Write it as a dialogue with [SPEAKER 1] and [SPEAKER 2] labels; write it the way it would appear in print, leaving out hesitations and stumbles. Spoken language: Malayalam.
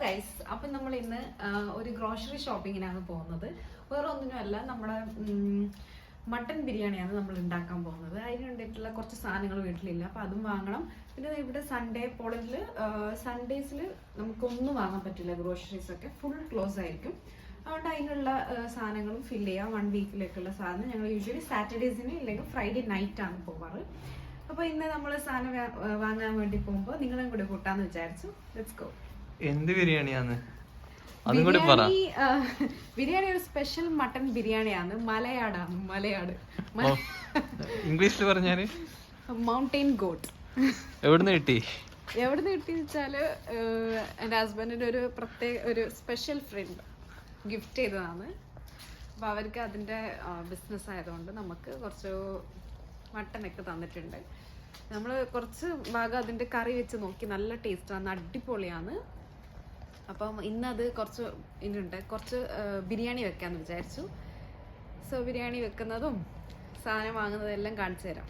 [SPEAKER 1] ഗൈസ്, അപ്പം നമ്മൾ ഇന്ന് ഒരു ഗ്രോസറി ഷോപ്പിങ്ങിനാണ് പോകുന്നത്. വേറെ ഒന്നിനുമല്ല, നമ്മുടെ മട്ടൻ ബിരിയാണിയാണ് നമ്മൾ ഉണ്ടാക്കാൻ പോകുന്നത്. അതിന് വേണ്ടിയിട്ടുള്ള കുറച്ച് സാധനങ്ങൾ വീട്ടിലില്ല, അപ്പം അതും വാങ്ങണം. പിന്നെ ഇവിടെ സൺഡേ പോളിൽ സൺഡേസിൽ നമുക്കൊന്നും വാങ്ങാൻ പറ്റില്ല, ഗ്രോസറീസ് ഒക്കെ ഫുൾ ക്ലോസ് ആയിരിക്കും. അതുകൊണ്ട് അതിനുള്ള സാധനങ്ങളും ഫില്ല് ചെയ്യാം. 1 വീക്കിലേക്കുള്ള സാധനം ഞങ്ങൾ യൂഷ്വലി സാറ്റർഡേസിന് ഇല്ലെങ്കിൽ ഫ്രൈഡേ നൈറ്റാണ് പോവാറ്. അപ്പോൾ ഇന്ന് നമ്മൾ സാധനം വാങ്ങാൻ വേണ്ടി പോകുമ്പോൾ നിങ്ങളും കൂടെ കൂട്ടാന്ന് വിചാരിച്ചു. Let's go.
[SPEAKER 2] എന്ത് ബിരിയാണിയാണ്?
[SPEAKER 1] ബിരിയാണി ഒരു സ്പെഷ്യൽ മട്ടൺ ബിരിയാണിയാണ്. മലയാട്
[SPEAKER 2] ഇംഗ്ലീഷിൽ പറഞ്ഞാല്
[SPEAKER 1] മൗണ്ടെയിൻ ഗോട്ട്.
[SPEAKER 2] എവിടുന്ന് കിട്ടി
[SPEAKER 1] വെച്ചാല് എൻ്റെ ഹസ്ബൻഡിന്റെ ഒരു സ്പെഷ്യൽ ഫ്രണ്ട് ഗിഫ്റ്റ് ചെയ്തതാണ്. അപ്പൊ അവർക്ക് അതിന്റെ ബിസിനസ് ആയതുകൊണ്ട് നമുക്ക് കുറച്ച് മട്ടനൊക്കെ തന്നിട്ടുണ്ട്. നമ്മൾ കുറച്ച് ഭാഗം അതിന്റെ കറി വെച്ച് നോക്കി, നല്ല ടേസ്റ്റാണ്, അടിപൊളിയാണ്. അപ്പം ഇന്നത് കുറച്ച് ബിരിയാണി വെക്കാന്ന് വിചാരിച്ചു. സോ ബിരിയാണി വെക്കുന്നതും സാധനം വാങ്ങുന്നതും എല്ലാം കാണിച്ചു തരാം.